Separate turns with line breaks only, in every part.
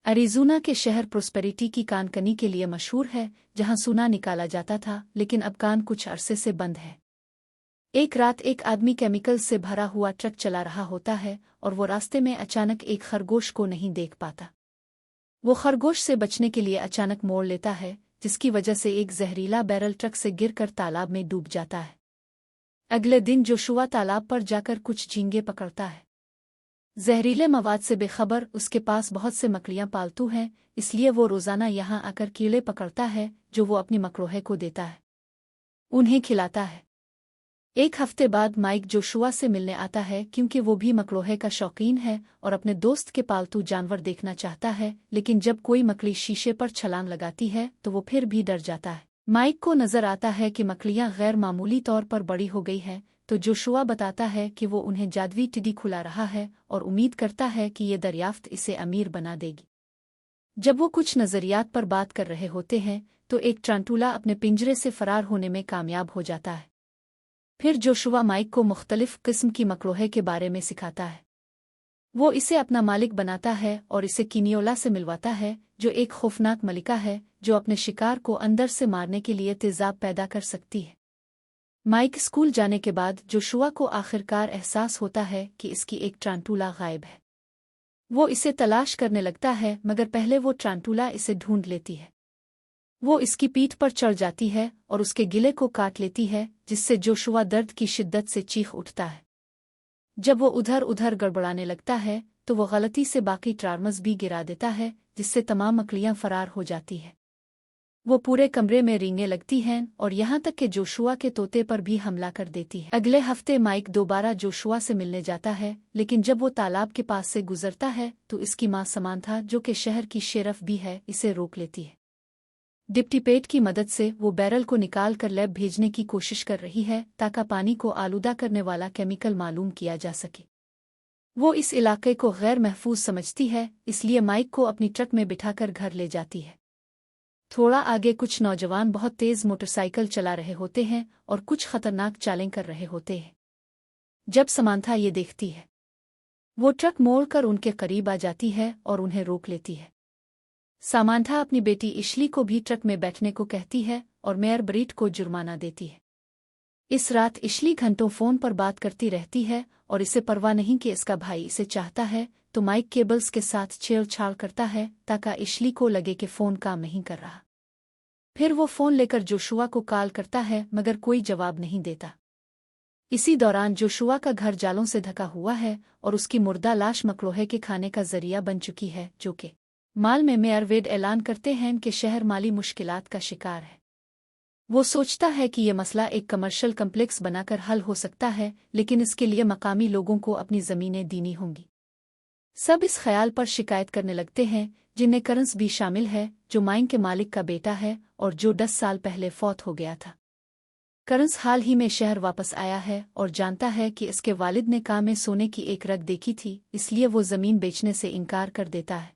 अरिज़ोना के शहर प्रोस्पेरिटी की कानकनी के लिए मशहूर है, जहां सोना निकाला जाता था, लेकिन अब कान कुछ अरसे से बंद है। एक रात एक आदमी केमिकल से भरा हुआ ट्रक चला रहा होता है और वो रास्ते में अचानक एक खरगोश को नहीं देख पाता। वो खरगोश से बचने के लिए अचानक मोड़ लेता है, जिसकी वजह से एक जहरीला बैरल ट्रक से गिरकर तालाब में डूब जाता है। अगले दिन जोशुआ तालाब पर जाकर कुछ झींगे पकड़ता है। जहरीले मवाद से बेखबर उसके पास बहुत से मकड़ियां पालतू हैं, इसलिए वो रोजाना यहाँ आकर कीड़े पकड़ता है जो वो अपनी मकरोहे को देता है, उन्हें खिलाता है। एक हफ्ते बाद माइक जोशुआ से मिलने आता है क्योंकि वो भी मकरोहे का शौकीन है और अपने दोस्त के पालतू जानवर देखना चाहता है, लेकिन जब कोई मकड़ी शीशे पर छलांग लगाती है तो वो फिर भी डर जाता है। माइक को नजर आता है कि मकड़ियां गैर मामूली तौर पर बड़ी हो गई हैं, तो जोशुआ बताता है कि वो उन्हें जादुई टिड्डी खुला रहा है और उम्मीद करता है कि ये दरियाफ्त इसे अमीर बना देगी। जब वो कुछ नजरियात पर बात कर रहे होते हैं तो एक टारंटुला अपने पिंजरे से फरार होने में कामयाब हो जाता है। फिर जोशुआ माइक को मुख्तलिफ किस्म की मकरोहे के बारे में सिखाता है। वो इसे अपना मालिक बनाता है और इसे किनियोला से मिलवाता है, जो एक खौफनाक मलिका है जो अपने शिकार को अंदर से मारने के लिए तेजाब पैदा कर सकती है। माइक स्कूल जाने के बाद जोशुआ को आखिरकार एहसास होता है कि इसकी एक टारंटुला गायब है। वो इसे तलाश करने लगता है, मगर पहले वो टारंटुला इसे ढूंढ लेती है। वो इसकी पीठ पर चढ़ जाती है और उसके गिले को काट लेती है, जिससे जोशुआ दर्द की शिद्दत से चीख उठता है। जब वो उधर उधर गड़बड़ाने लगता है तो वो गलती से बाकी ट्रार्मस भी गिरा देता है, जिससे तमाम मकड़ियां फरार हो जाती है। वो पूरे कमरे में रेंगने लगती हैं और यहाँ तक कि जोशुआ के तोते पर भी हमला कर देती है। अगले हफ्ते माइक दोबारा जोशुआ से मिलने जाता है, लेकिन जब वो तालाब के पास से गुजरता है तो इसकी मां समांथा, जो कि शहर की शेरफ भी है, इसे रोक लेती है। डिप्टीपेट की मदद से वो बैरल को निकाल कर लैब भेजने की कोशिश कर रही है ताकि पानी को आलूदा करने वाला केमिकल मालूम किया जा सके। वो इस इलाके को गैर महफूज समझती है, इसलिए माइक को अपनी ट्रक में बिठाकर घर ले जाती है। थोड़ा आगे कुछ नौजवान बहुत तेज मोटरसाइकिल चला रहे होते हैं और कुछ खतरनाक चालें कर रहे होते हैं। जब समांथा ये देखती है, वो ट्रक मोड़कर उनके करीब आ जाती है और उन्हें रोक लेती है। समांथा अपनी बेटी इशली को भी ट्रक में बैठने को कहती है और मेयर ब्रीट को जुर्माना देती है। इस रात इशली घंटों फोन पर बात करती रहती है और इसे परवाह नहीं कि इसका भाई इसे चाहता है, तो माइक केबल्स के साथ छेड़छाड़ करता है ताकि इशली को लगे कि फ़ोन काम नहीं कर रहा। फिर वो फ़ोन लेकर जोशुआ को कॉल करता है, मगर कोई जवाब नहीं देता। इसी दौरान जोशुआ का घर जालों से ढका हुआ है और उसकी मुर्दा लाश मकरोहे के खाने का जरिया बन चुकी है, जो कि माल में मेयर वेड ऐलान करते हैं कि शहर माली मुश्किलात का शिकार है। वो सोचता है कि ये मसला एक कमर्शियल कम्प्लेक्स बनाकर हल हो सकता है, लेकिन इसके लिए मकामी लोगों को अपनी ज़मीनें देनी होंगी। सब इस ख्याल पर शिकायत करने लगते हैं, जिनमें करंस भी शामिल है, जो माइन के मालिक का बेटा है और जो 10 साल पहले फौत हो गया था। करंस हाल ही में शहर वापस आया है और जानता है कि इसके वालिद ने काम में सोने की एक रग देखी थी, इसलिए वो ज़मीन बेचने से इनकार कर देता है।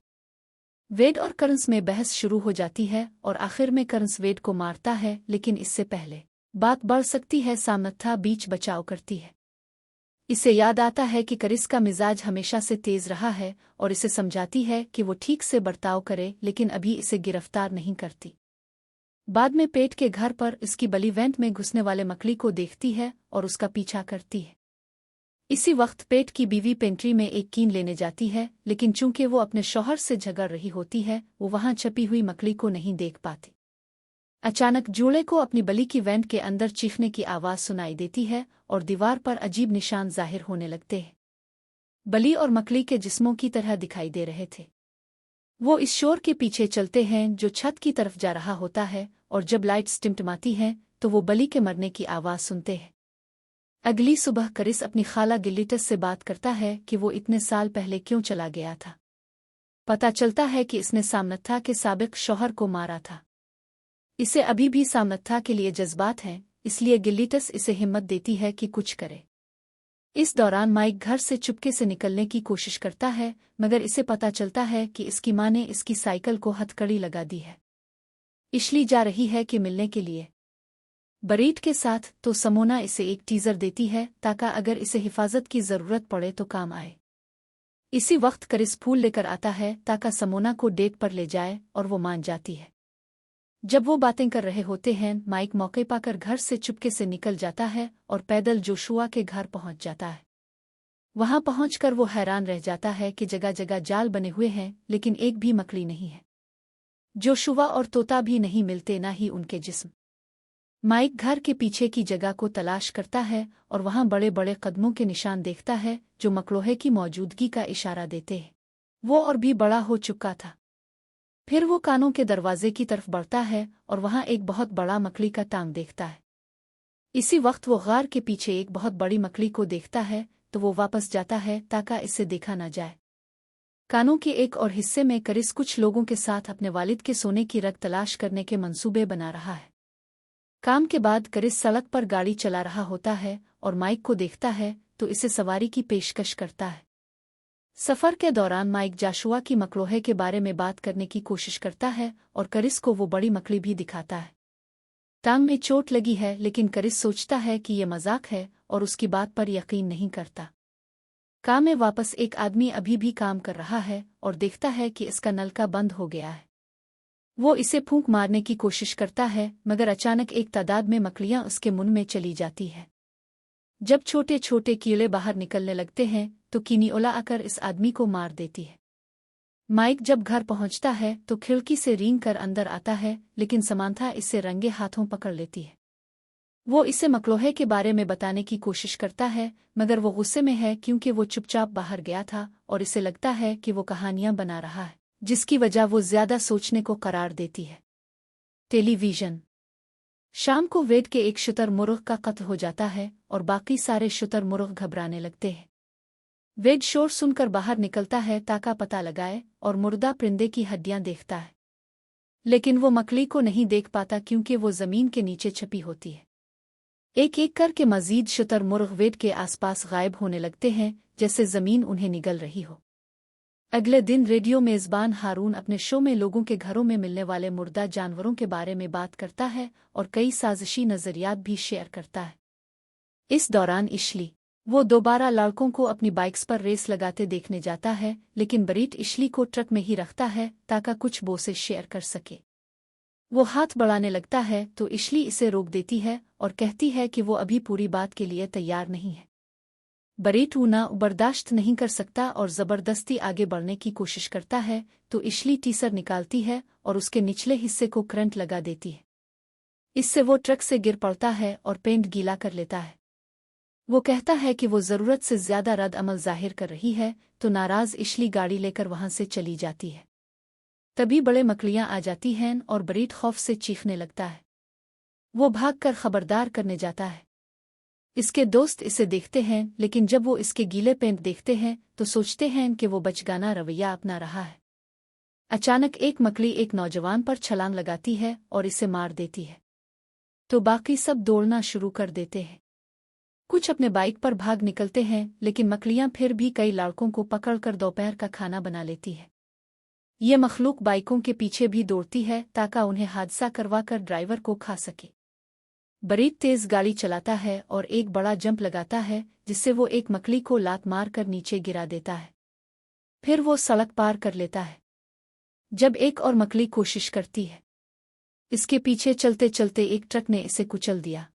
वेड और करंस में बहस शुरू हो जाती है और आखिर में करंस वेड को मारता है, लेकिन इससे पहले बात बढ़ सकती है सामंथा बीच बचाव करती है। इसे याद आता है कि करिस का मिजाज हमेशा से तेज रहा है और इसे समझाती है कि वो ठीक से बर्ताव करे, लेकिन अभी इसे गिरफ्तार नहीं करती। बाद में पेट के घर पर इसकी बली वेंट में घुसने वाले मकड़ी को देखती है और उसका पीछा करती है। इसी वक्त पेट की बीवी पेंट्री में एक कीन लेने जाती है, लेकिन चूंकि वो अपने शौहर से झगड़ रही होती है, वो वहां छपी हुई मकड़ी को नहीं देख पाती। अचानक जूले को अपनी बली की वेंट के अंदर चीखने की आवाज़ सुनाई देती है और दीवार पर अजीब निशान जाहिर होने लगते हैं। बली और मकड़ी के जिस्मों की तरह दिखाई दे रहे थे। वो इस शोर के पीछे चलते हैं जो छत की तरफ जा रहा होता है, और जब लाइट्स टिमटिमाती हैं तो वो बली के मरने की आवाज़ सुनते हैं। अगली सुबह करिस अपनी खाला गिलिटस से बात करता है कि वो इतने साल पहले क्यों चला गया था। पता चलता है कि इसने सामनथा के साबिक शौहर को मारा था। इसे अभी भी सामनथा के लिए जज्बात हैं, इसलिए गिलिटस इसे हिम्मत देती है कि कुछ करे। इस दौरान माइक घर से चुपके से निकलने की कोशिश करता है, मगर इसे पता चलता है कि इसकी मां ने इसकी साइकिल को हथकड़ी लगा दी है। इशली जा रही है कि मिलने के लिए बरीट के साथ, तो समोना इसे एक टीजर देती है ताकि अगर इसे हिफाजत की ज़रूरत पड़े तो काम आए। इसी वक्त करिस फूल लेकर आता है ताकि समोना को डेट पर ले जाए और वो मान जाती है। जब वो बातें कर रहे होते हैं, माइक मौके पाकर घर से चुपके से निकल जाता है और पैदल जोशुआ के घर पहुंच जाता है। वहां पहुंचकर वो हैरान रह जाता है कि जगह जगह जाल बने हुए हैं, लेकिन एक भी मकड़ी नहीं है। जोशुआ और तोता भी नहीं मिलते, ना ही उनके जिस्म। माइक घर के पीछे की जगह को तलाश करता है और वहां बड़े बड़े कदमों के निशान देखता है जो मकड़ोहे की मौजूदगी का इशारा देते हैं। वो और भी बड़ा हो चुका था। फिर वो कानों के दरवाजे की तरफ बढ़ता है और वहां एक बहुत बड़ा मकड़ी का टांग देखता है। इसी वक्त वो गार के पीछे एक बहुत बड़ी मकड़ी को देखता है, तो वो वापस जाता है ताकि इसे देखा न जाए। कानों के एक और हिस्से में करिस कुछ लोगों के साथ अपने वालिद के सोने की रग तलाश करने के मंसूबे बना रहा है। काम के बाद करिस सड़क पर गाड़ी चला रहा होता है और माइक को देखता है तो इसे सवारी की पेशकश करता है। सफर के दौरान माइक जोशुआ की मकड़ोहे के बारे में बात करने की कोशिश करता है और करिस को वो बड़ी मकड़ी भी दिखाता है। टांग में चोट लगी है, लेकिन करिस सोचता है कि ये मजाक है और उसकी बात पर यकीन नहीं करता। काम में वापस एक आदमी अभी भी काम कर रहा है और देखता है कि इसका नलका बंद हो गया है। वो इसे फूंक मारने की कोशिश करता है, मगर अचानक एक तादाद में मकड़ियां उसके मुंह में चली जाती है। जब छोटे छोटे कीड़े बाहर निकलने लगते हैं तो किनिओला आकर इस आदमी को मार देती है। माइक जब घर पहुंचता है तो खिड़की से रेंग कर अंदर आता है, लेकिन समांथा इसे रंगे हाथों पकड़ लेती है। वो इसे मकड़ोहे के बारे में बताने की कोशिश करता है, मगर वो गुस्से में है क्योंकि वो चुपचाप बाहर गया था और इसे लगता है कि वो कहानियां बना रहा है, जिसकी वजह वो ज्यादा सोचने को करार देती है। टेलीविजन। शाम को वेड के एक शुतुरमुर्ग का कत्ल हो जाता है और बाकी सारे शुतुरमुर्ग घबराने लगते हैं। वेड शोर सुनकर बाहर निकलता है ताकि पता लगाए और मुर्दा परिंदे की हड्डियां देखता है, लेकिन वो मकड़ी को नहीं देख पाता क्योंकि वो जमीन के नीचे छुपी होती है। एक एक करके मजीद शुतुरमुर्ग वेड के आसपास गायब होने लगते हैं, जैसे जमीन उन्हें निगल रही हो। अगले दिन रेडियो मेजबान हारून अपने शो में लोगों के घरों में मिलने वाले मुर्दा जानवरों के बारे में बात करता है और कई साजिशी नजरियात भी शेयर करता है। इस दौरान इशली वो दोबारा लड़कों को अपनी बाइक्स पर रेस लगाते देखने जाता है, लेकिन बरीट इशली को ट्रक में ही रखता है ताकि कुछ बोसे शेयर कर सके। वो हाथ बढ़ाने लगता है तो इशली इसे रोक देती है और कहती है कि वो अभी पूरी बात के लिए तैयार नहीं है। बरीट ऊना बर्दाश्त नहीं कर सकता और जबरदस्ती आगे बढ़ने की कोशिश करता है, तो इशली टीसर निकालती है और उसके निचले हिस्से को करंट लगा देती है। इससे वो ट्रक से गिर पड़ता है और पेंट गीला कर लेता है। वो कहता है कि वो ज़रूरत से ज्यादा रद्द अमल जाहिर कर रही है, तो नाराज इशली गाड़ी लेकर वहां से चली जाती है। तभी बड़े मकड़ियां आ जाती हैं और बरीट खौफ से चीखने लगता है। वो भागकर खबरदार करने जाता है। इसके दोस्त इसे देखते हैं, लेकिन जब वो इसके गीले पेंट देखते हैं तो सोचते हैं कि वो बचगाना रवैया अपना रहा है। अचानक एक मकड़ी एक नौजवान पर छलांग लगाती है और इसे मार देती है, तो बाकी सब दौड़ना शुरू कर देते हैं। कुछ अपने बाइक पर भाग निकलते हैं, लेकिन मकड़ियां फिर भी कई लड़कों को पकड़कर दोपहर का खाना बना लेती है। ये मखलूक बाइकों के पीछे भी दौड़ती है ताकि उन्हें हादसा करवाकर ड्राइवर को खा सके। बरीट तेज गाड़ी चलाता है और एक बड़ा जंप लगाता है, जिससे वो एक मकड़ी को लात मार कर नीचे गिरा देता है। फिर वो सड़क पार कर लेता है। जब एक और मकड़ी कोशिश करती है, इसके पीछे चलते चलते एक ट्रक ने इसे कुचल दिया।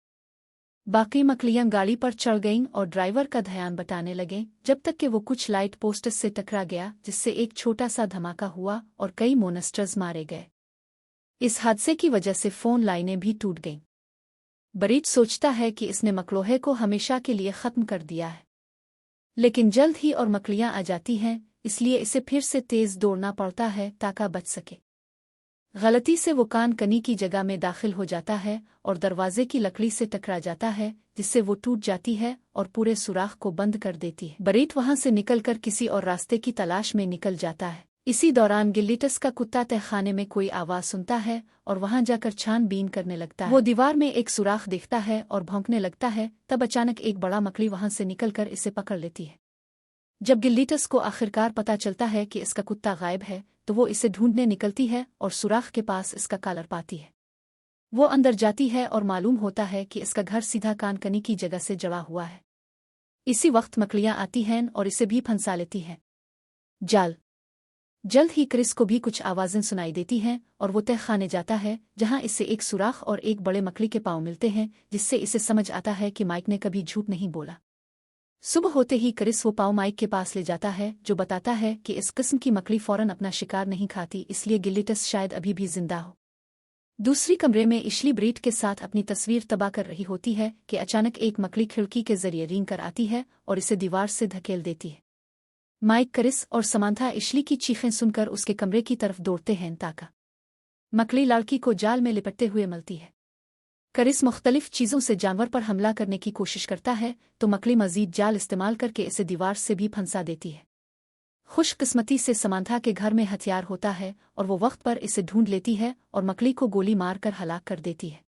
बाकी मकड़ियां गाड़ी पर चढ़ गईं और ड्राइवर का ध्यान बटाने लगे, जब तक कि वो कुछ लाइट पोस्ट्स से टकरा गया, जिससे एक छोटा सा धमाका हुआ और कई मोनस्टर्स मारे गए। इस हादसे की वजह से फोन लाइनें भी टूट गईं। बरीट सोचता है कि इसने मकड़ोहे को हमेशा के लिए खत्म कर दिया है, लेकिन जल्द ही और मकड़ियां आ जाती हैं, इसलिए इसे फिर से तेज दौड़ना पड़ता है ताकि बच सके। गलती से वो कान कनी की जगह में दाखिल हो जाता है और दरवाजे की लकड़ी से टकरा जाता है, जिससे वो टूट जाती है और पूरे सुराख को बंद कर देती है। बरीट वहां से निकलकर किसी और रास्ते की तलाश में निकल जाता है। इसी दौरान गिल्लिटस का कुत्ता तहखाने में कोई आवाज सुनता है और वहां जाकर छानबीन करने लगता है। वो दीवार में एक सुराख देखता है और भौंकने लगता है। तब अचानक एक बड़ा मकड़ी वहां से निकलकर इसे पकड़ लेती है। जब गिल्लिटस को आखिरकार पता चलता है कि इसका कुत्ता गायब है, तो वो इसे ढूंढने निकलती है और सुराख के पास इसका कॉलर पाती है। वो अंदर जाती है और मालूम होता है कि इसका घर सीधा कानकनी की जगह से जड़ा हुआ है। इसी वक्त मकड़ियां आती हैं और इसे भी फंसा लेती हैं। जाल। जल्द ही क्रिस को भी कुछ आवाजें सुनाई देती हैं और वो तह खाने जाता है, जहां इससे एक सुराख और एक बड़े मकड़ी के पांव मिलते हैं, जिससे इसे समझ आता है कि माइक ने कभी झूठ नहीं बोला। सुबह होते ही क्रिस वो पांव माइक के पास ले जाता है, जो बताता है कि इस किस्म की मकड़ी फौरन अपना शिकार नहीं खाती, इसलिए गिल्लिटस शायद अभी भी जिंदा हो। दूसरी कमरे में इशली ब्रीट के साथ अपनी तस्वीर तबाह कर रही होती है कि अचानक एक मकड़ी खिड़की के जरिए रेंग कर आती है और इसे दीवार से धकेल देती है। माइक, क्रिस और समांथा इशली की चीखें सुनकर उसके कमरे की तरफ दौड़ते हैं ताकि मकड़ी लड़की को जाल में लिपटते हुए मिलती है। क्रिस मुख्तलिफ चीज़ों से जानवर पर हमला करने की कोशिश करता है, तो मकड़ी मजीद जाल इस्तेमाल करके इसे दीवार से भी फंसा देती है। खुशकिस्मती से समांथा के घर में हथियार होता है और वो वक्त पर इसे ढूंढ लेती है और मकड़ी को गोली मार कर हलाक कर देती है।